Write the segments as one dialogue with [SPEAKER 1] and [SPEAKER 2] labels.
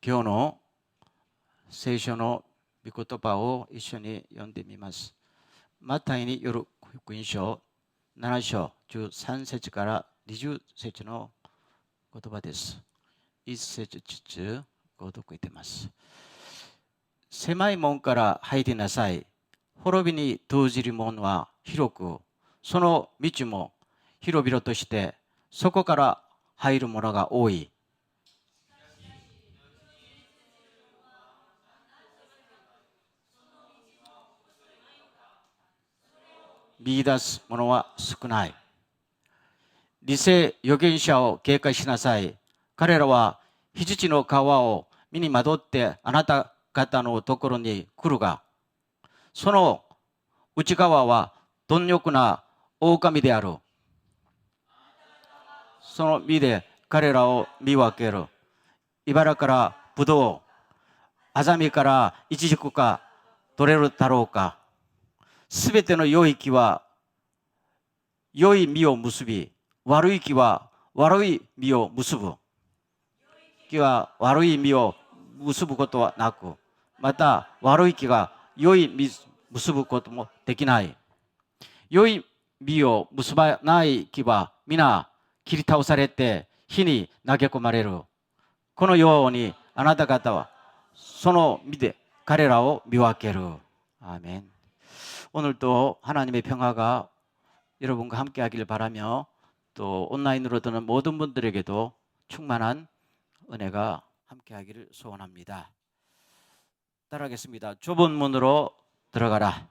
[SPEAKER 1] 今日の聖書の御言葉を一緒に読んでみます。マタイによる福音書7章13節から20節の言葉です。1節ずつご読いてます。狭い門から入りなさい。滅びに通じる門は広く、その道も広々として、そこから入る者が多い。見出す者は少ない。理性預言者を警戒しなさい。彼らは羊の皮を身にまとってあなた方のところに来るが、その内側は貪欲な狼である。その実で彼らを見分ける。茨からブドウ、アザミからイチジクか取れるだろうか。すべての良い木は良い実を結び、悪い木は悪い実を結ぶ。木は悪い実を結ぶことはなく、また悪い木が良い実を結ぶこともできない。良い実を結ばない木は皆切り倒されて火に投げ込まれる。このようにあなた方はその実で彼らを見分ける. 아멘. 오늘도 하나님의 평화가 여러분과 함께 하길 바라며 또 온라인으로 듣는 모든 분들에게도 충만한 은혜가 함께 하기를 소원합니다. 따라하겠습니다. 좁은 문으로 들어가라.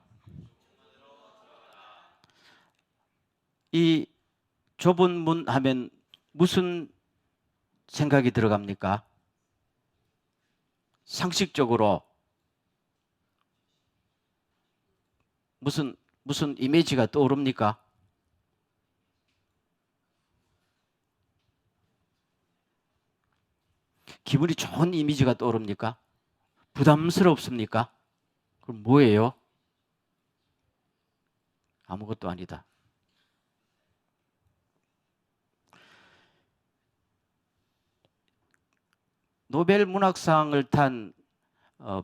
[SPEAKER 1] 이 좁은 문 하면 무슨 생각이 들어갑니까? 상식적으로 무슨 이미지가 떠오릅니까? 기분이 좋은 이미지가 떠오릅니까? 부담스럽습니까? 그럼 뭐예요? 아무것도 아니다. 노벨 문학상을 탄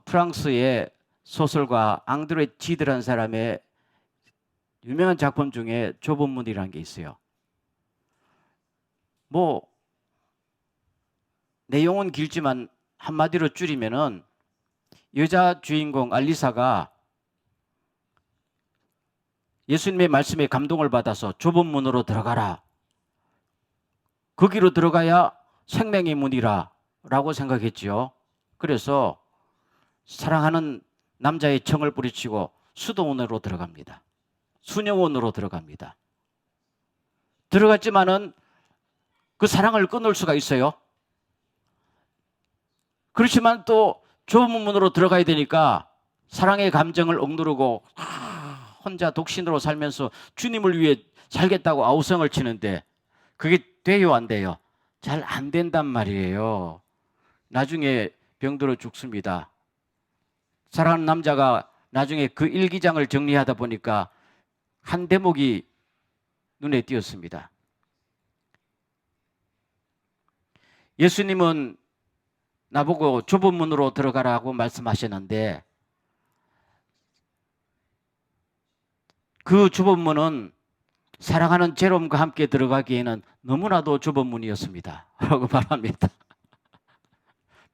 [SPEAKER 1] 프랑스의 소설가 앙드레 지드라는 사람의 유명한 작품 중에 좁은 문이라는 게 있어요. 내용은 길지만 한마디로 줄이면은 여자 주인공 알리사가 예수님의 말씀에 감동을 받아서 좁은 문으로 들어가라. 거기로 들어가야 생명의 문이라 라고 생각했지요. 그래서 사랑하는 남자의 청을 뿌리치고 수도원으로 들어갑니다. 수녀원으로 들어갑니다. 들어갔지만은 그 사랑을 끊을 수가 있어요. 그렇지만 또 좁은 문으로 들어가야 되니까 사랑의 감정을 억누르고 혼자 독신으로 살면서 주님을 위해 살겠다고 아우성을 치는데 그게 돼요, 안 돼요? 잘 안 된단 말이에요. 나중에 병들어 죽습니다. 사랑하는 남자가 나중에 그 일기장을 정리하다 보니까 한 대목이 눈에 띄었습니다. 예수님은 나보고 좁은 문으로 들어가라고 말씀하셨는데 그 좁은 문은 사랑하는 제롬과 함께 들어가기에는 너무나도 좁은 문이었습니다. 라고 말합니다.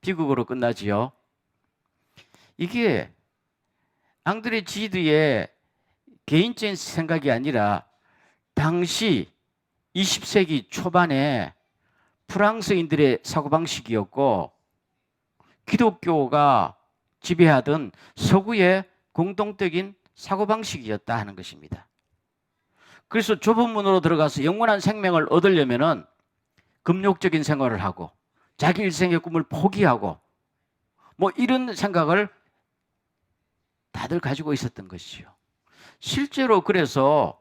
[SPEAKER 1] 비극으로 끝나지요. 이게 앙드레 지드의 개인적인 생각이 아니라 당시 20세기 초반에 프랑스인들의 사고방식이었고 기독교가 지배하던 서구의 공동적인 사고방식이었다 하는 것입니다. 그래서 좁은 문으로 들어가서 영원한 생명을 얻으려면은 금욕적인 생활을 하고 자기 일생의 꿈을 포기하고 이런 생각을 다들 가지고 있었던 것이죠. 실제로 그래서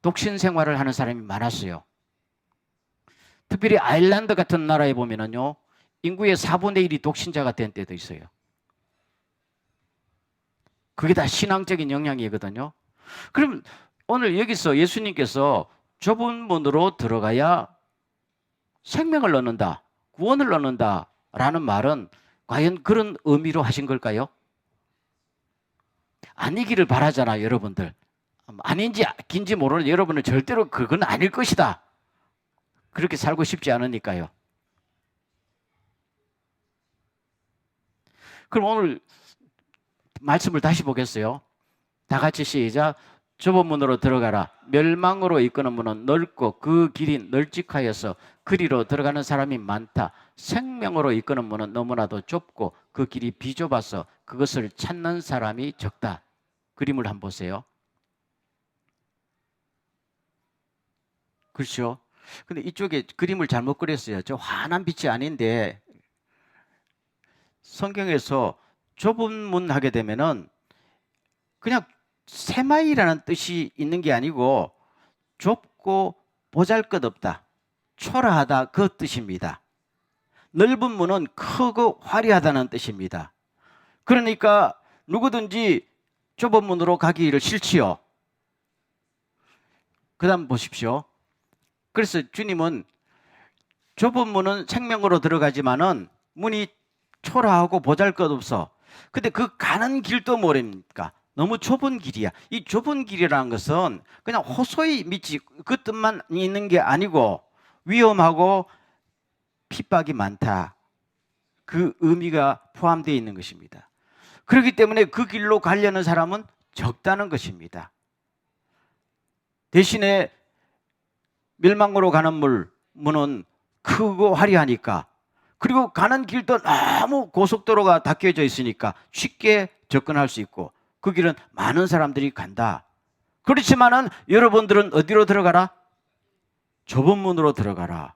[SPEAKER 1] 독신 생활을 하는 사람이 많았어요. 특별히 아일랜드 같은 나라에 보면은요, 인구의 4분의 1이 독신자가 된 때도 있어요. 그게 다 신앙적인 영향이거든요. 그럼 오늘 여기서 예수님께서 좁은 문으로 들어가야 생명을 얻는다, 구원을 얻는다 라는 말은 과연 그런 의미로 하신 걸까요? 아니기를 바라잖아요, 여러분들. 아닌지 긴지 모르는 여러분은 절대로 그건 아닐 것이다. 그렇게 살고 싶지 않으니까요. 그럼 오늘 말씀을 다시 보겠어요. 다 같이 시작. 좁은 문으로 들어가라. 멸망으로 이끄는 문은 넓고 그 길이 널찍하여서 그리로 들어가는 사람이 많다. 생명으로 이끄는 문은 너무나도 좁고 그 길이 비좁아서 그것을 찾는 사람이 적다. 그림을 한번 보세요. 그렇죠? 근데 이쪽에 그림을 잘못 그렸어요. 저 환한 빛이 아닌데 성경에서 좁은 문 하게 되면은 그냥 세마이라는 뜻이 있는 게 아니고 좁고 보잘것없다, 초라하다 그 뜻입니다. 넓은 문은 크고 화려하다는 뜻입니다. 그러니까 누구든지 좁은 문으로 가기를 싫지요. 그 다음 보십시오. 그래서 주님은 좁은 문은 생명으로 들어가지만은 문이 초라하고 보잘것없어. 근데 그 가는 길도 뭐랍니까? 너무 좁은 길이야. 이 좁은 길이라는 것은 그냥 호소의 밑이 그 뜻만 있는 게 아니고 위험하고 핍박이 많다. 그 의미가 포함되어 있는 것입니다. 그렇기 때문에 그 길로 가려는 사람은 적다는 것입니다. 대신에 멸망으로 가는 문은 크고 화려하니까, 그리고 가는 길도 너무 고속도로가 닦여져 있으니까 쉽게 접근할 수 있고 그 길은 많은 사람들이 간다. 그렇지만은 여러분들은 어디로 들어가라? 좁은 문으로 들어가라.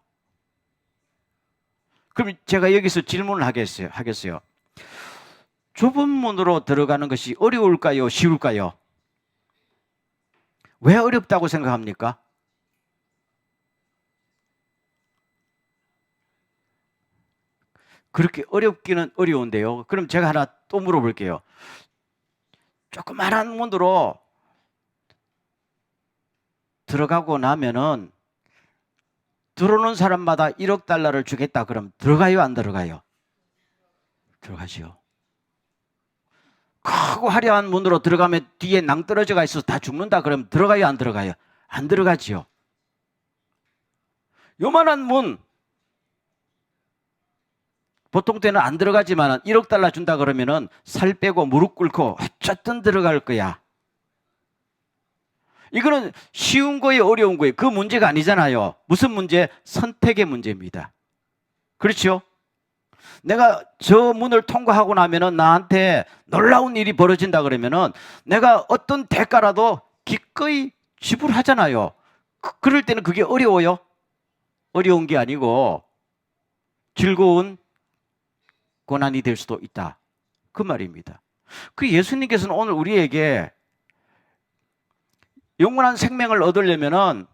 [SPEAKER 1] 그럼 제가 여기서 질문을 하겠어요. 좁은 문으로 들어가는 것이 어려울까요? 쉬울까요? 왜 어렵다고 생각합니까? 그렇게 어렵기는 어려운데요. 그럼 제가 하나 또 물어볼게요. 조그마한 문으로 들어가고 나면은 들어오는 사람마다 1억 달러를 주겠다. 그럼 들어가요, 안 들어가요? 들어가죠. 크고 화려한 문으로 들어가면 뒤에 낭떠러지가 있어서 다 죽는다. 그럼 들어가요, 안 들어가요? 안 들어가지요. 요만한 문, 보통 때는 안 들어가지만 1억 달러 준다 그러면은 살 빼고 무릎 꿇고 어쨌든 들어갈 거야. 이거는 쉬운 거예요, 어려운 거예요? 그 문제가 아니잖아요. 무슨 문제? 선택의 문제입니다. 그렇죠? 내가 저 문을 통과하고 나면은 나한테 놀라운 일이 벌어진다 그러면은 내가 어떤 대가라도 기꺼이 지불하잖아요. 그럴 때는 그게 어려워요? 어려운 게 아니고 즐거운 고난이 될 수도 있다. 그 말입니다. 그 예수님께서는 오늘 우리에게 영원한 생명을 얻으려면은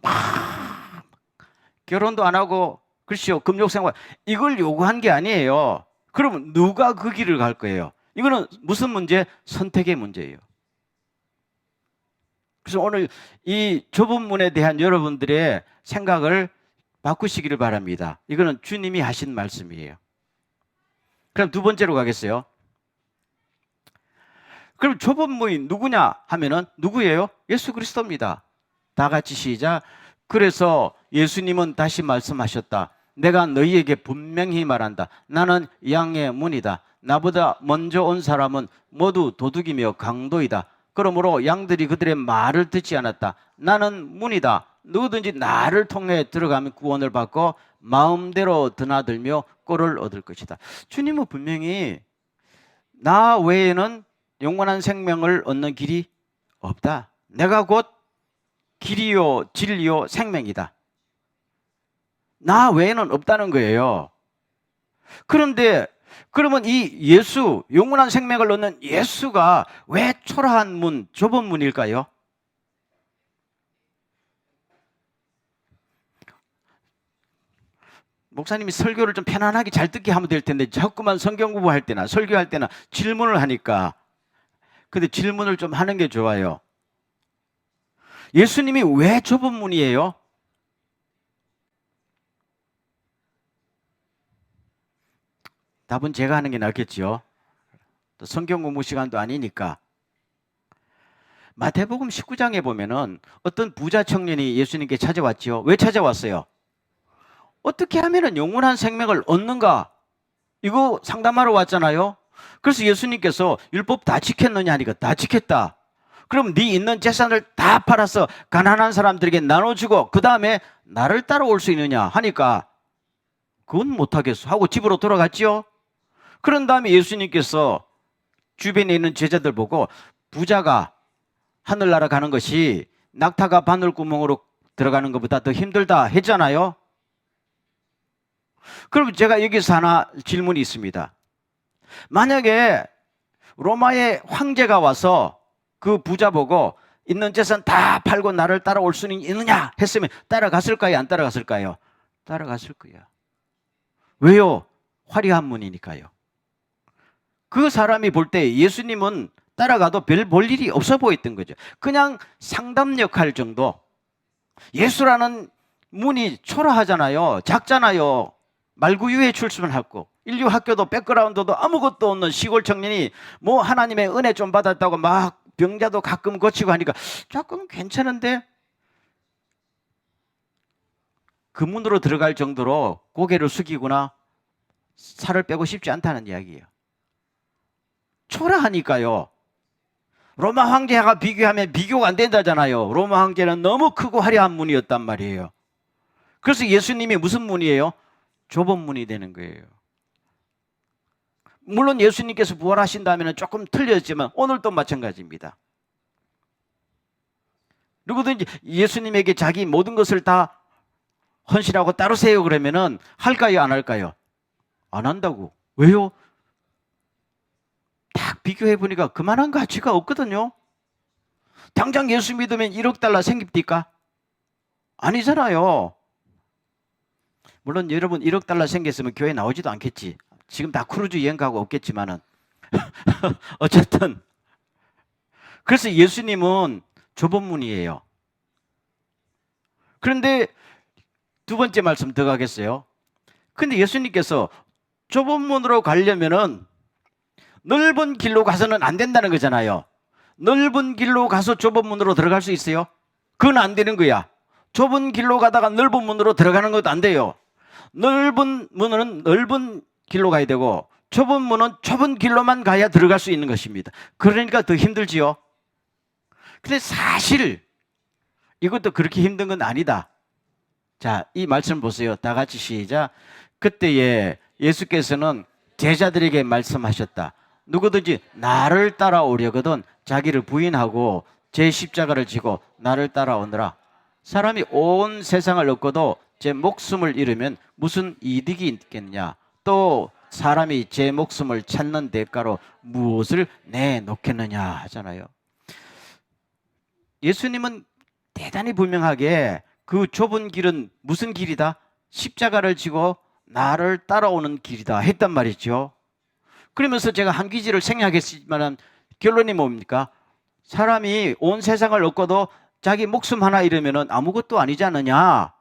[SPEAKER 1] 결혼도 안 하고, 그렇죠, 금욕생활 이걸 요구한 게 아니에요. 그러면 누가 그 길을 갈 거예요? 이거는 무슨 문제? 선택의 문제예요. 그래서 오늘 이 좁은 문에 대한 여러분들의 생각을 바꾸시기를 바랍니다. 이거는 주님이 하신 말씀이에요. 그럼 두 번째로 가겠어요. 그럼 좁은 문이 누구냐 하면은 누구예요? 예수 그리스도입니다. 다 같이 시작. 그래서 예수님은 다시 말씀하셨다. 내가 너희에게 분명히 말한다. 나는 양의 문이다. 나보다 먼저 온 사람은 모두 도둑이며 강도이다. 그러므로 양들이 그들의 말을 듣지 않았다. 나는 문이다. 누구든지 나를 통해 들어가면 구원을 받고 마음대로 드나들며 꼴을 얻을 것이다. 주님은 분명히 나 외에는 영원한 생명을 얻는 길이 없다. 내가 곧 길이요 진리요 생명이다. 나 외에는 없다는 거예요. 그런데 그러면 이 예수, 영원한 생명을 얻는 예수가 왜 초라한 문, 좁은 문일까요? 목사님이 설교를 좀 편안하게 잘 듣게 하면 될 텐데 자꾸만 성경 공부할 때나 설교할 때나 질문을 하니까. 근데 질문을 좀 하는 게 좋아요. 예수님이 왜 좁은 문이에요? 답은 제가 하는 게 낫겠죠. 또 성경 공부 시간도 아니니까. 마태복음 19장에 보면은 어떤 부자 청년이 예수님께 찾아왔지요. 왜 찾아왔어요? 어떻게 하면 영원한 생명을 얻는가? 이거 상담하러 왔잖아요. 그래서 예수님께서 율법 다 지켰느냐 하니까 다 지켰다. 그럼 네 있는 재산을 다 팔아서 가난한 사람들에게 나눠주고 그 다음에 나를 따라올 수 있느냐 하니까 그건 못하겠어 하고 집으로 돌아갔지요. 그런 다음에 예수님께서 주변에 있는 제자들 보고 부자가 하늘나라 가는 것이 낙타가 바늘구멍으로 들어가는 것보다 더 힘들다 했잖아요. 그럼 제가 여기서 하나 질문이 있습니다. 만약에 로마의 황제가 와서 그 부자 보고 있는 재산 다 팔고 나를 따라올 수는 있느냐 했으면 따라갔을까요? 안 따라갔을까요? 따라갔을 거야. 왜요? 화려한 분이니까요. 그 사람이 볼 때 예수님은 따라가도 별 볼 일이 없어 보였던 거죠. 그냥 상담 역할 정도. 예수라는 문이 초라하잖아요. 작잖아요. 말구유에 출신하고 인류 학교도 백그라운드도 아무것도 없는 시골 청년이 뭐 하나님의 은혜 좀 받았다고 막 병자도 가끔 고치고 하니까 조금 괜찮은데 그 문으로 들어갈 정도로 고개를 숙이거나 살을 빼고 싶지 않다는 이야기예요. 초라하니까요. 로마 황제와 비교하면 비교가 안 된다잖아요. 로마 황제는 너무 크고 화려한 문이었단 말이에요. 그래서 예수님이 무슨 문이에요? 좁은 문이 되는 거예요. 물론 예수님께서 부활하신다면 조금 틀렸지만 오늘도 마찬가지입니다. 누구든지 예수님에게 자기 모든 것을 다 헌신하고 따르세요 그러면은 할까요 안 할까요? 안 한다고. 왜요? 딱 비교해 보니까 그만한 가치가 없거든요. 당장 예수 믿으면 1억 달러 생깁니까? 아니잖아요. 물론 여러분 1억 달러 생겼으면 교회 나오지도 않겠지. 지금 다 크루즈 여행 가고 없겠지만은 어쨌든 그래서 예수님은 좁은 문이에요. 그런데 두 번째 말씀 더 가겠어요. 근데 예수님께서 좁은 문으로 가려면은 넓은 길로 가서는 안 된다는 거잖아요. 넓은 길로 가서 좁은 문으로 들어갈 수 있어요? 그건 안 되는 거야. 좁은 길로 가다가 넓은 문으로 들어가는 것도 안 돼요. 넓은 문은 넓은 길로 가야 되고 좁은 문은 좁은 길로만 가야 들어갈 수 있는 것입니다. 그러니까 더 힘들지요. 근데 사실 이것도 그렇게 힘든 건 아니다. 자, 이 말씀 보세요. 다 같이 시작. 그때에 예수께서는 제자들에게 말씀하셨다. 누구든지 나를 따라오려거든 자기를 부인하고 제 십자가를 지고 나를 따라오느라. 사람이 온 세상을 얻고도 제 목숨을 잃으면 무슨 이득이 있겠냐. 또 사람이 제 목숨을 찾는 대가로 무엇을 내놓겠느냐 하잖아요. 예수님은 대단히 분명하게 그 좁은 길은 무슨 길이다? 십자가를 지고 나를 따라오는 길이다 했단 말이죠. 그러면서 제가 한 귀지를 생략했지만 결론이 뭡니까? 사람이 온 세상을 얻고도 자기 목숨 하나 잃으면 아무것도 아니지 않느냐.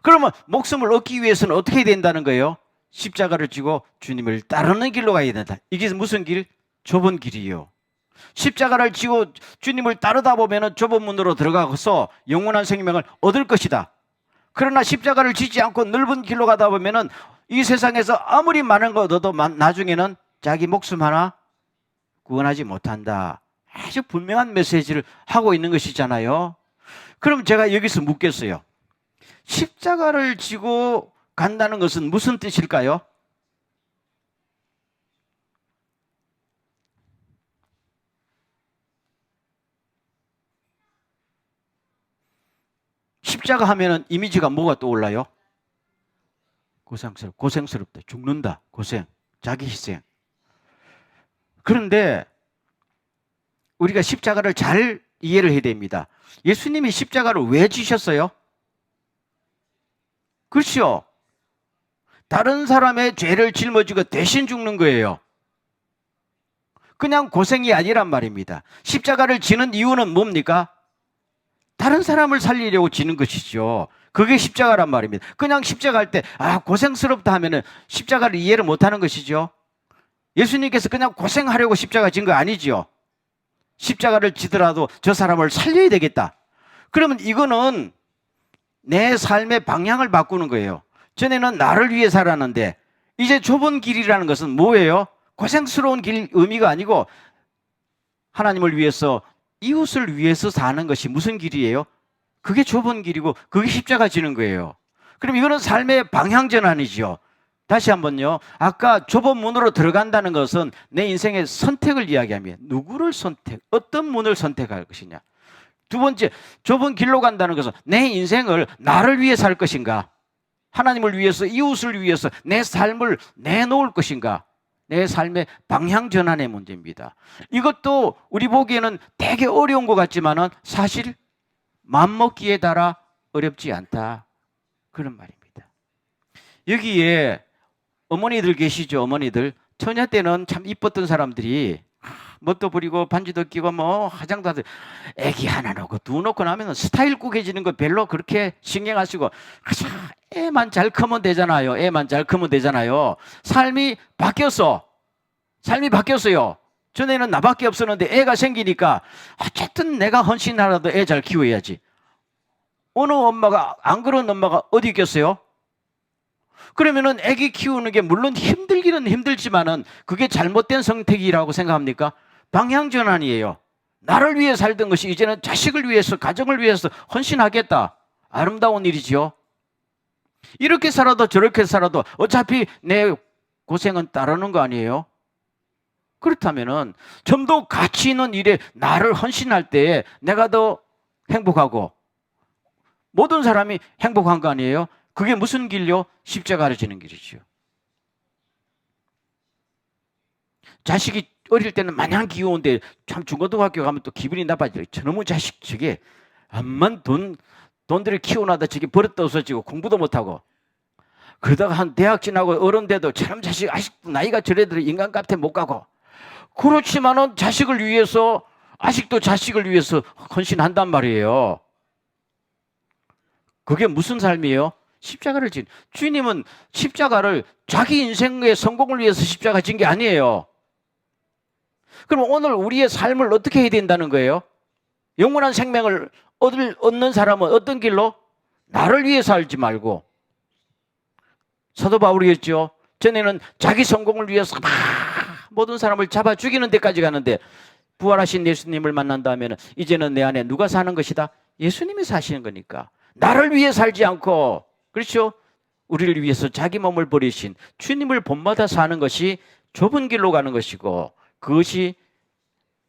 [SPEAKER 1] 그러면 목숨을 얻기 위해서는 어떻게 된다는 거예요? 십자가를 지고 주님을 따르는 길로 가야 된다. 이게 무슨 길? 좁은 길이에요. 십자가를 지고 주님을 따르다 보면 좁은 문으로 들어가서 영원한 생명을 얻을 것이다. 그러나 십자가를 지지 않고 넓은 길로 가다 보면 이 세상에서 아무리 많은 거 얻어도 나중에는 자기 목숨 하나 구원하지 못한다. 아주 분명한 메시지를 하고 있는 것이잖아요. 그럼 제가 여기서 묻겠어요. 십자가를 지고 간다는 것은 무슨 뜻일까요? 십자가 하면은 이미지가 뭐가 떠올라요? 고생스럽다. 죽는다. 고생. 자기 희생. 그런데 우리가 십자가를 잘 이해를 해야 됩니다. 예수님이 십자가를 왜 지셨어요? 그렇죠. 다른 사람의 죄를 짊어지고 대신 죽는 거예요. 그냥 고생이 아니란 말입니다. 십자가를 지는 이유는 뭡니까? 다른 사람을 살리려고 지는 것이죠. 그게 십자가란 말입니다. 그냥 십자가 할 때 고생스럽다 하면은 십자가를 이해를 못하는 것이죠. 예수님께서 그냥 고생하려고 십자가 진 거 아니지요. 십자가를 지더라도 저 사람을 살려야 되겠다. 그러면 이거는 내 삶의 방향을 바꾸는 거예요. 전에는 나를 위해 살았는데 이제 좁은 길이라는 것은 뭐예요? 고생스러운 길 의미가 아니고 하나님을 위해서, 이웃을 위해서 사는 것이 무슨 길이에요? 그게 좁은 길이고 그게 십자가 지는 거예요. 그럼 이거는 삶의 방향 전환이죠. 다시 한번요. 아까 좁은 문으로 들어간다는 것은 내 인생의 선택을 이야기합니다. 누구를 어떤 문을 선택할 것이냐. 두 번째, 좁은 길로 간다는 것은 내 인생을 나를 위해 살 것인가, 하나님을 위해서, 이웃을 위해서 내 삶을 내놓을 것인가. 내 삶의 방향 전환의 문제입니다. 이것도 우리 보기에는 되게 어려운 것 같지만은 사실 맘먹기에 따라 어렵지 않다, 그런 말입니다. 여기에 어머니들 계시죠? 어머니들. 처녀 때는 참 이뻤던 사람들이 멋도 부리고 반지도 끼고 뭐 화장도 하고, 애기 하나 놓고 두 놓고 나면 스타일 꾸겨지는 거 별로 그렇게 신경 안 쓰고 애만 잘 크면 되잖아요. 애만 잘 크면 되잖아요. 삶이 바뀌었어. 삶이 바뀌었어요. 전에는 나밖에 없었는데 애가 생기니까 어쨌든 내가 헌신하라도 애 잘 키워야지. 어느 엄마가, 안 그런 엄마가 어디 있겠어요? 그러면은 애기 키우는 게 물론 힘들기는 힘들지만은 그게 잘못된 선택이라고 생각합니까? 방향 전환이에요. 나를 위해 살던 것이 이제는 자식을 위해서, 가정을 위해서 헌신하겠다. 아름다운 일이죠. 이렇게 살아도 저렇게 살아도 어차피 내 고생은 따르는 거 아니에요? 그렇다면은 좀 더 가치 있는 일에 나를 헌신할 때에 내가 더 행복하고 모든 사람이 행복한 거 아니에요? 그게 무슨 길요? 십자가를 지는 길이죠. 자식이 어릴 때는 마냥 귀여운데 참 중고등학교 가면 또 기분이 나빠져요. 저놈의 자식 저게 암만 돈들을 키워놔도 저게 버릇도 없어지고 공부도 못하고, 그러다가 한 대학 지나고 어른 돼도 저놈 자식 아직도 나이가 저래도 인간 값에 못 가고, 그렇지만은 자식을 위해서, 아직도 자식을 위해서 헌신한단 말이에요. 그게 무슨 삶이에요? 십자가를 진. 주님은 십자가를 자기 인생의 성공을 위해서 십자가 진 게 아니에요. 그럼 오늘 우리의 삶을 어떻게 해야 된다는 거예요? 영원한 생명을 얻는 사람은 어떤 길로? 나를 위해 살지 말고. 사도 바울이었죠. 전에는 자기 성공을 위해서 막 모든 사람을 잡아 죽이는 데까지 가는데 부활하신 예수님을 만난 다음에는 이제는 내 안에 누가 사는 것이다? 예수님이 사시는 거니까. 나를 위해 살지 않고, 그렇죠? 우리를 위해서 자기 몸을 버리신 주님을 본받아 사는 것이 좁은 길로 가는 것이고, 그것이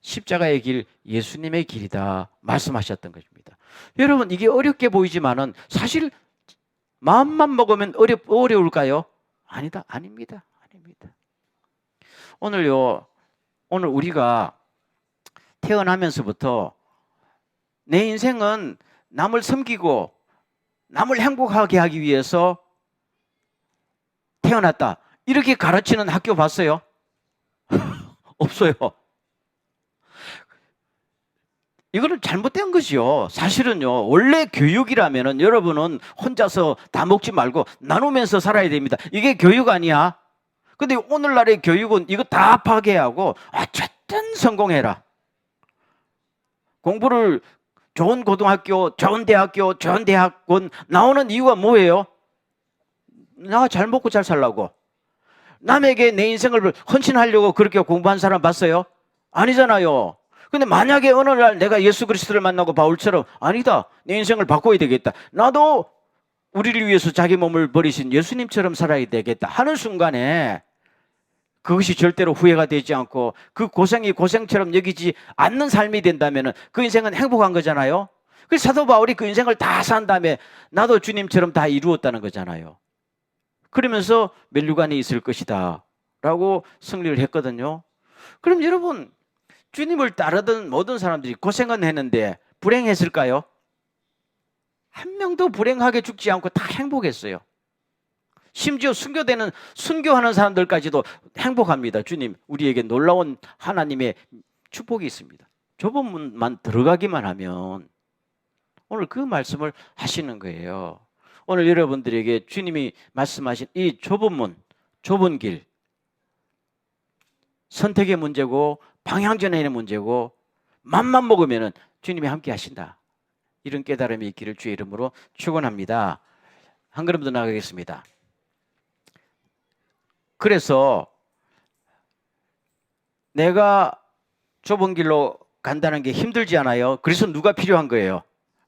[SPEAKER 1] 십자가의 길, 예수님의 길이다 말씀하셨던 것입니다. 여러분, 이게 어렵게 보이지만은 사실 마음만 먹으면 어려울까요? 아니다, 아닙니다. 아닙니다. 오늘 우리가 태어나면서부터 내 인생은 남을 섬기고 남을 행복하게 하기 위해서 태어났다, 이렇게 가르치는 학교 봤어요? 없어요. 이거는 잘못된 것이요. 사실은요, 원래 교육이라면은 여러분은 혼자서 다 먹지 말고 나누면서 살아야 됩니다. 이게 교육 아니야. 근데 오늘날의 교육은 이거 다 파괴하고 어쨌든 성공해라. 공부를 좋은 고등학교, 좋은 대학교, 좋은 대학원 나오는 이유가 뭐예요? 나 잘 먹고 잘 살라고. 남에게 내 인생을 헌신하려고 그렇게 공부한 사람 봤어요? 아니잖아요. 근데 만약에 어느 날 내가 예수 그리스도를 만나고 바울처럼 아니다, 내 인생을 바꿔야 되겠다, 나도 우리를 위해서 자기 몸을 버리신 예수님처럼 살아야 되겠다 하는 순간에 그것이 절대로 후회가 되지 않고 그 고생이 고생처럼 여기지 않는 삶이 된다면 그 인생은 행복한 거잖아요. 그래서 사도 바울이 그 인생을 다 산 다음에 나도 주님처럼 다 이루었다는 거잖아요. 그러면서 멸류관에 있을 것이다 라고 승리를 했거든요. 그럼 여러분, 주님을 따르던 모든 사람들이 고생은 했는데 불행했을까요? 한 명도 불행하게 죽지 않고 다 행복했어요. 심지어 순교하는 사람들까지도 행복합니다. 주님, 우리에게 놀라운 하나님의 축복이 있습니다. 좁은 문만 들어가기만 하면 오늘 그 말씀을 하시는 거예요. 오늘 여러분들에게 주님이 말씀하신 이 좁은 문, 좁은 길, 선택의 문제고 방향전환의 문제고 맘만 먹으면 주님이 함께 하신다. 이런 깨달음이 있기를 주의 이름으로 축원합니다. 한 걸음 더 나가겠습니다. 그래서 내가 좁은 길로 간다는 게 힘들지 않아요? 그래서 누가 필요한 거예요?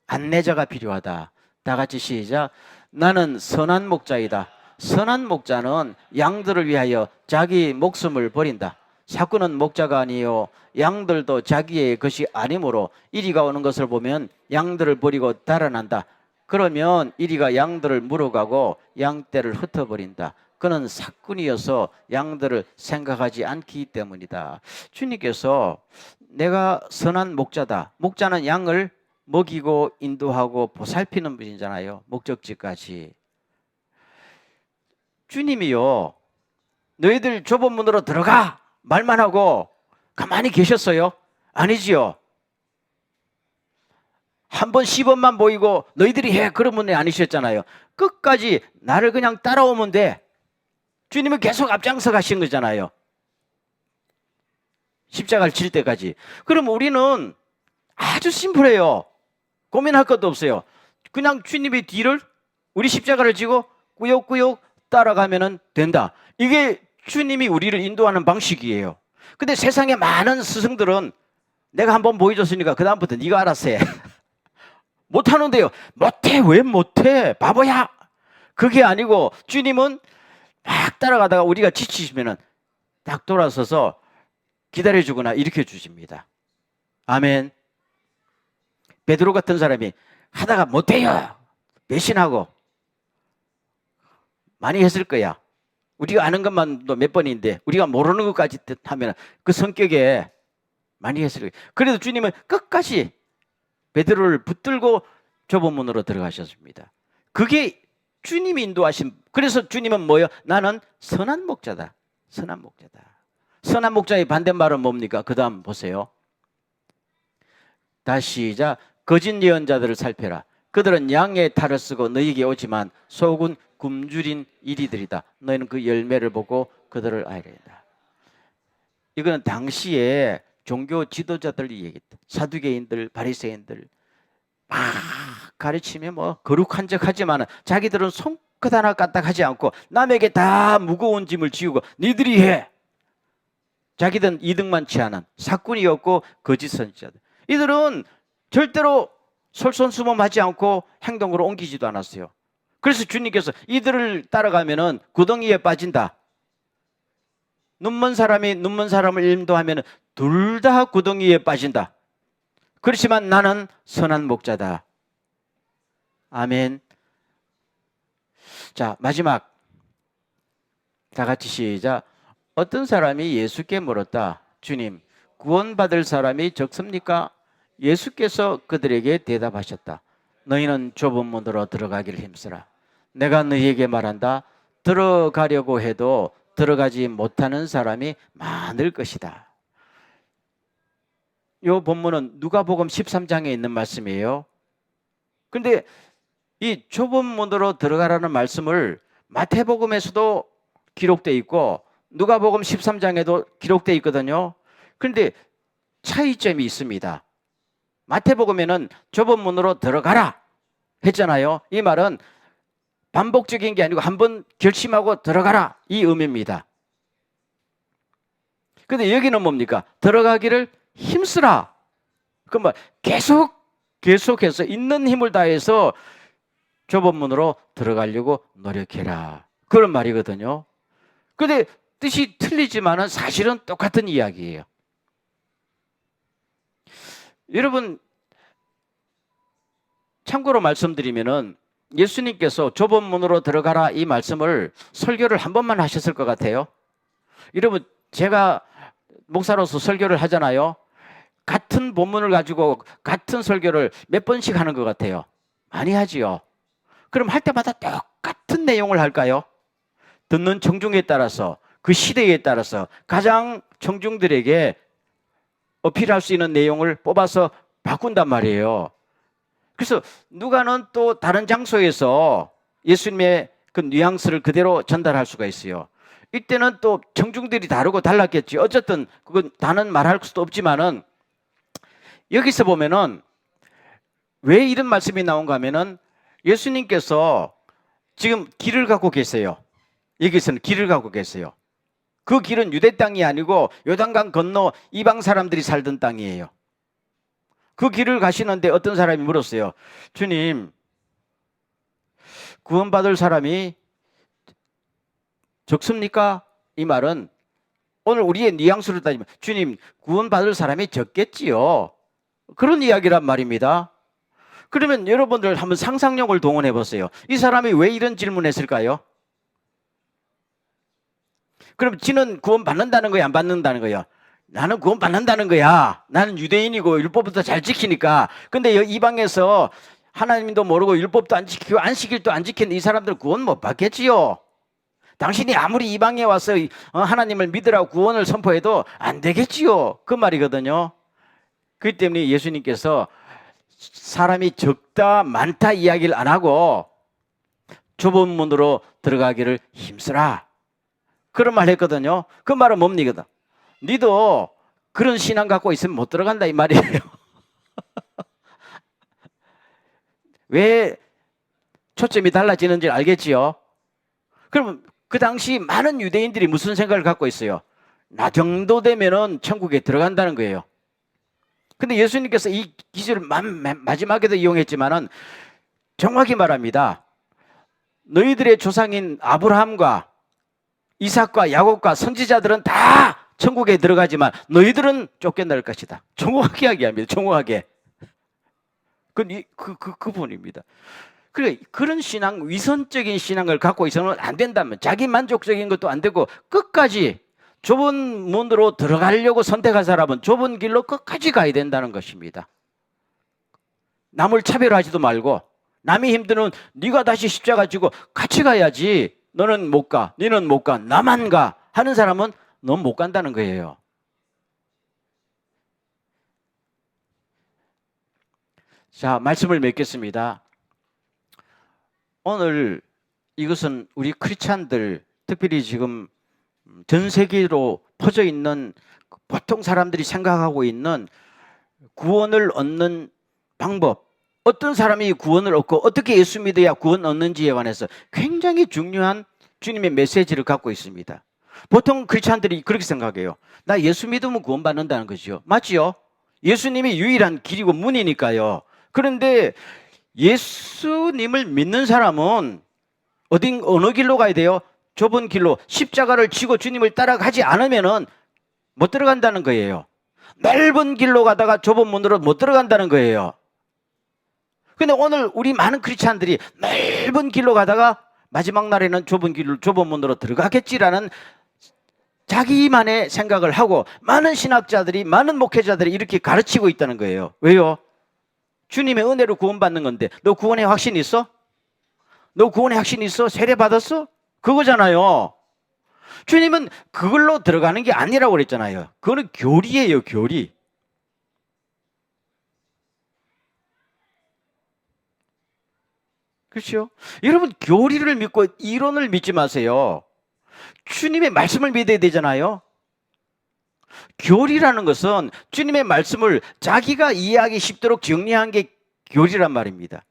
[SPEAKER 1] 안내자가 필요하다. 다 같이 시작. 나는 선한 목자이다. 선한 목자는 양들을 위하여 자기 목숨을 버린다. 사꾼은 목자가 아니요 양들도 자기의 것이 아니므로 이리가 오는 것을 보면 양들을 버리고 달아난다. 그러면 이리가 양들을 물어가고 양떼를 흩어버린다. 그는 사꾼이어서 양들을 생각하지 않기 때문이다. 주님께서 내가 선한 목자다. 목자는 양을 먹이고 인도하고 보살피는 분이잖아요. 목적지까지. 주님이요, 너희들 좁은 문으로 들어가 말만 하고 가만히 계셨어요? 아니지요. 한 번 시범만 보이고 너희들이 해 그러면 아니셨잖아요. 끝까지 나를 그냥 따라오면 돼. 주님은 계속 앞장서 가신 거잖아요. 십자가를 질 때까지. 그럼 우리는 아주 심플해요. 고민할 것도 없어요. 그냥 주님의 뒤를 우리 십자가를 지고 꾸역꾸역 따라가면 된다. 이게 주님이 우리를 인도하는 방식이에요. 근데 세상에 많은 스승들은 내가 한번 보여줬으니까 그 다음부터 네가 알아서 해. 못하는데요. 못해. 왜 못해? 바보야. 그게 아니고 주님은 막 따라가다가 우리가 지치시면 딱 돌아서서 기다려주거나 일으켜 주십니다. 아멘. 베드로 같은 사람이 하다가 못해요. 배신하고 많이 했을 거야. 우리가 아는 것만도 몇 번인데 우리가 모르는 것까지 하면 그 성격에 많이 했을 거예요. 그래도 주님은 끝까지 베드로를 붙들고 좁은 문으로 들어가셨습니다. 그게 주님이 인도하신. 그래서 주님은 뭐예요? 나는 선한 목자다. 선한 목자다. 선한 목자의 반대말은 뭡니까? 그 다음 보세요. 다시 시작. 거짓 예언자들을 살펴라. 그들은 양의 탈을 쓰고 너희에게 오지만 속은 굶주린 이리들이다. 너희는 그 열매를 보고 그들을 알아야 된다. 이거는 당시에 종교 지도자들이 얘기했다. 사두개인들, 바리새인들 막 가르치면 뭐 거룩한 척하지만 자기들은 손끝 하나 까딱하지 않고 남에게 다 무거운 짐을 지우고 니들이 해. 자기들은 이득만 취하는 사꾼이었고 거짓 선지자들. 이들은 절대로 솔선수범하지 않고 행동으로 옮기지도 않았어요. 그래서 주님께서 이들을 따라가면은 구덩이에 빠진다. 눈먼 사람이 눈먼 사람을 인도하면 둘 다 구덩이에 빠진다. 그렇지만 나는 선한 목자다. 아멘. 자, 마지막. 다 같이 시작. 어떤 사람이 예수께 물었다. 주님, 구원받을 사람이 적습니까? 예수께서 그들에게 대답하셨다. 너희는 좁은 문으로 들어가기를 힘쓰라. 내가 너희에게 말한다. 들어가려고 해도 들어가지 못하는 사람이 많을 것이다. 이 본문은 누가복음 13장에 있는 말씀이에요. 그런데 이 좁은 문으로 들어가라는 말씀을 마태복음에서도 기록되어 있고 누가복음 13장에도 기록되어 있거든요. 그런데 차이점이 있습니다. 마태복음에는 좁은 문으로 들어가라 했잖아요. 이 말은 반복적인 게 아니고 한번 결심하고 들어가라 이 의미입니다. 그런데 여기는 뭡니까? 들어가기를 힘쓰라. 그러면 계속해서 있는 힘을 다해서 좁은 문으로 들어가려고 노력해라. 그런 말이거든요. 그런데 뜻이 틀리지만은 사실은 똑같은 이야기예요. 여러분, 참고로 말씀드리면은 예수님께서 좁은 문으로 들어가라 이 말씀을 설교를 한 번만 하셨을 것 같아요. 여러분, 제가 목사로서 설교를 하잖아요. 같은 본문을 가지고 같은 설교를 몇 번씩 하는 것 같아요. 많이 하지요. 그럼 할 때마다 똑같은 내용을 할까요? 듣는 청중에 따라서 그 시대에 따라서 가장 청중들에게 어필할 수 있는 내용을 뽑아서 바꾼단 말이에요. 그래서 누가는 또 다른 장소에서 예수님의 그 뉘앙스를 그대로 전달할 수가 있어요. 이때는 또 청중들이 다르고 달랐겠지. 어쨌든 그건 다는 말할 수도 없지만은 여기서 보면은 왜 이런 말씀이 나온가 하면은 예수님께서 지금 길을 갖고 계세요. 여기서는 길을 갖고 계세요. 그 길은 유대 땅이 아니고 요단강 건너 이방 사람들이 살던 땅이에요. 그 길을 가시는데 어떤 사람이 물었어요. 주님, 구원받을 사람이 적습니까? 이 말은 오늘 우리의 뉘앙스로 따지면 주님, 구원받을 사람이 적겠지요. 그런 이야기란 말입니다. 그러면 여러분들 한번 상상력을 동원해 보세요. 이 사람이 왜 이런 질문했을까요? 그럼 지는 구원 받는다는 거야, 안 받는다는 거야? 나는 구원 받는다는 거야. 나는 유대인이고 율법부터 잘 지키니까. 근데 이방에서 하나님도 모르고 율법도 안 지키고 안식일도 안 지키는 이 사람들 구원 못 받겠지요. 당신이 아무리 이방에 와서 하나님을 믿으라고 구원을 선포해도 안 되겠지요. 그 말이거든요. 그렇기 때문에 예수님께서 사람이 적다 많다 이야기를 안 하고 좁은 문으로 들어가기를 힘쓰라, 그런 말 했거든요. 그 말은 뭡니까? 니도 그런 신앙 갖고 있으면 못 들어간다 이 말이에요. 왜 초점이 달라지는지 알겠지요? 그러면 그 당시 많은 유대인들이 무슨 생각을 갖고 있어요? 나 정도 되면은 천국에 들어간다는 거예요. 근데 예수님께서 이 기술을 마지막에도 이용했지만은 정확히 말합니다. 너희들의 조상인 아브라함과 이삭과 야곱과 선지자들은 다 천국에 들어가지만 너희들은 쫓겨날 것이다. 정확하게 이야기합니다. 정확하게. 그 부분입니다. 그래, 그런 신앙, 위선적인 신앙을 갖고 있어서는 안 된다면, 자기 만족적인 것도 안 되고 끝까지 좁은 문으로 들어가려고 선택한 사람은 좁은 길로 끝까지 가야 된다는 것입니다. 남을 차별하지도 말고, 남이 힘드는 네가 다시 십자가 지고 같이 가야지. 너는 못 가, 너는 못 가, 나만 가 하는 사람은 넌 못 간다는 거예요. 자, 말씀을 맺겠습니다. 오늘 이것은 우리 크리스찬들, 특별히 지금 전 세계로 퍼져 있는 보통 사람들이 생각하고 있는 구원을 얻는 방법, 어떤 사람이 구원을 얻고 어떻게 예수 믿어야 구원 얻는지에 관해서 굉장히 중요한 주님의 메시지를 갖고 있습니다. 보통 크리스찬들이 그렇게 생각해요. 나 예수 믿으면 구원 받는다는 거죠. 맞지요? 예수님이 유일한 길이고 문이니까요. 그런데 예수님을 믿는 사람은 어느 길로 가야 돼요? 좁은 길로 십자가를 지고 주님을 따라가지 않으면은 못 들어간다는 거예요. 넓은 길로 가다가 좁은 문으로 못 들어간다는 거예요. 근데 오늘 우리 많은 크리스찬들이 넓은 길로 가다가 마지막 날에는 좁은 문으로 들어가겠지라는 자기만의 생각을 하고 많은 신학자들이, 많은 목회자들이 이렇게 가르치고 있다는 거예요. 왜요? 주님의 은혜로 구원받는 건데 너 구원의 확신 있어? 너 구원의 확신 있어? 세례 받았어? 그거잖아요. 주님은 그걸로 들어가는 게 아니라고 그랬잖아요. 그거는 교리예요, 교리. 그렇죠? 여러분, 교리를 믿고 이론을 믿지 마세요. 주님의 말씀을 믿어야 되잖아요. 교리라는 것은 주님의 말씀을 자기가 이해하기 쉽도록 정리한 게 교리란 말입니다.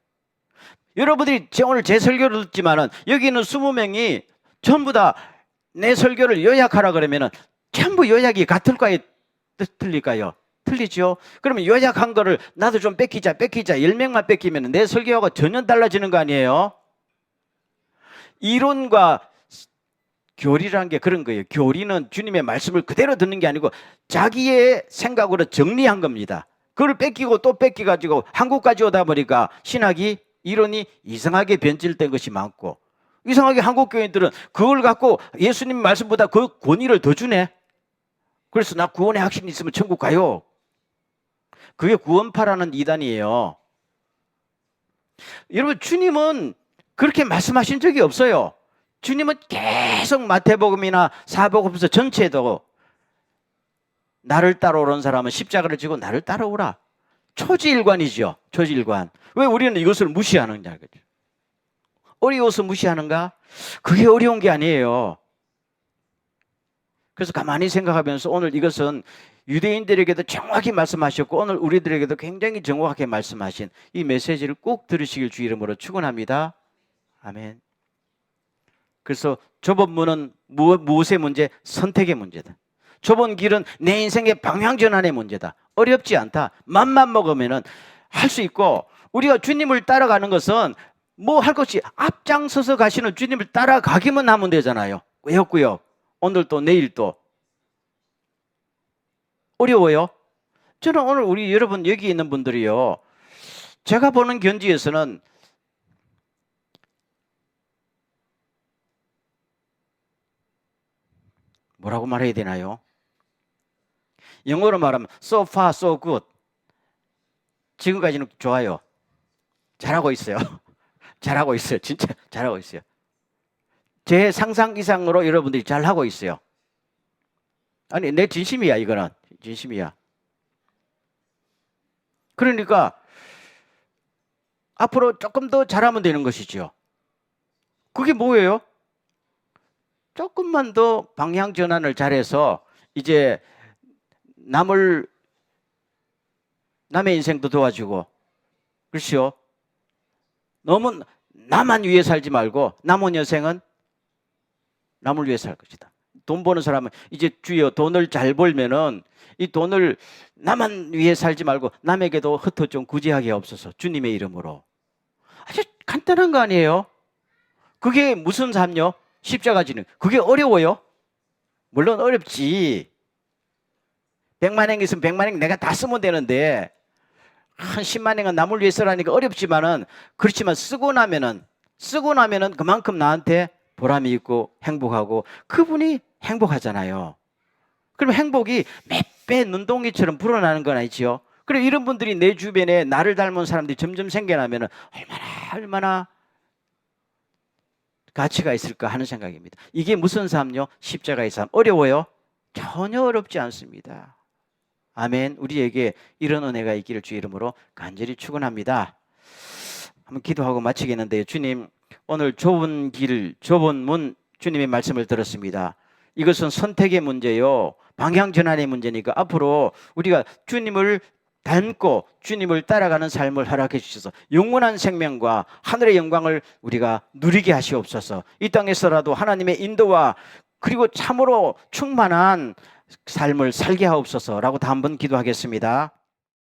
[SPEAKER 1] 여러분들이 오늘 제 설교를 듣지만은 여기 있는 20명이 전부 다 내 설교를 요약하라 그러면은 전부 요약이 같을까요? 틀릴까요? 틀리죠? 그러면 요약한 거를 나도 좀 뺏기자 10명만 뺏기면 내 설교하고 전혀 달라지는 거 아니에요? 이론과 교리라는 게 그런 거예요. 교리는 주님의 말씀을 그대로 듣는 게 아니고 자기의 생각으로 정리한 겁니다. 그걸 뺏기고 또 뺏겨가지고 한국까지 오다 보니까 신학이, 이론이 이상하게 변질된 것이 많고, 이상하게 한국 교인들은 그걸 갖고 예수님 말씀보다 그 권위를 더 주네. 그래서 나 구원의 확신이 있으면 천국 가요. 그게 구원파라는 이단이에요. 여러분, 주님은 그렇게 말씀하신 적이 없어요. 주님은 계속 마태복음이나 사복음서 전체에도 나를 따라오는 사람은 십자가를 지고 나를 따라오라. 초지일관이죠. 초지일관. 왜 우리는 이것을 무시하느냐. 어려워서 무시하는가? 그게 어려운 게 아니에요. 그래서 가만히 생각하면서 오늘 이것은 유대인들에게도 정확히 말씀하셨고 오늘 우리들에게도 굉장히 정확하게 말씀하신 이 메시지를 꼭 들으시길 주 이름으로 축원합니다. 아멘. 그래서 좁은 문은 무엇의 문제? 선택의 문제다. 좁은 길은 내 인생의 방향 전환의 문제다. 어렵지 않다. 맘만 먹으면은 할 수 있고, 우리가 주님을 따라가는 것은 뭐 할 것이 앞장서서 가시는 주님을 따라가기만 하면 되잖아요. 꾸역꾸역. 오늘 또 내일 또. 어려워요? 저는 오늘 우리 여러분 여기 있는 분들이요, 제가 보는 견지에서는 뭐라고 말해야 되나요? 영어로 말하면 so far so good. 지금까지는 좋아요. 잘하고 있어요. 잘하고 있어요. 진짜 잘하고 있어요. 제 상상 이상으로 여러분들이 잘하고 있어요. 아니, 내 진심이야. 이거는 진심이야. 그러니까 앞으로 조금 더 잘하면 되는 것이죠. 그게 뭐예요? 조금만 더 방향 전환을 잘해서 이제 남의 인생도 도와주고, 그렇죠? 너무 나만 위해 살지 말고 남은 여생은 남을 위해 살 것이다. 돈 버는 사람은 이제 주여 돈을 잘 벌면은 이 돈을 나만 위해 살지 말고 남에게도 흩어 좀 구제하게 없어서 주님의 이름으로. 아주 간단한 거 아니에요? 그게 무슨 삶요? 십자가 지는. 그게 어려워요? 물론 어렵지. 100만 행 있으면 100만 행 내가 다 쓰면 되는데 한 10만 행은 남을 위해 쓰라니까 어렵지만은, 그렇지만 쓰고 나면은 그만큼 나한테 보람이 있고 행복하고 그분이 행복하잖아요. 그럼 행복이 몇 배 눈동이처럼 불어나는 건 아니지요. 그리고 이런 분들이 내 주변에 나를 닮은 사람들이 점점 생겨나면은 얼마나 가치가 있을까 하는 생각입니다. 이게 무슨 삶요? 십자가의 삶. 어려워요? 전혀 어렵지 않습니다. 아멘. 우리에게 이런 은혜가 있기를 주 이름으로 간절히 축원합니다. 한번 기도하고 마치겠는데요. 주님, 오늘 좁은 길, 좁은 문, 주님의 말씀을 들었습니다. 이것은 선택의 문제요, 방향 전환의 문제니까 앞으로 우리가 주님을 닮고 주님을 따라가는 삶을 허락해 주셔서 영원한 생명과 하늘의 영광을 우리가 누리게 하시옵소서. 이 땅에서라도 하나님의 인도와 그리고 참으로 충만한 삶을 살게 하옵소서라고 다 한번 기도하겠습니다.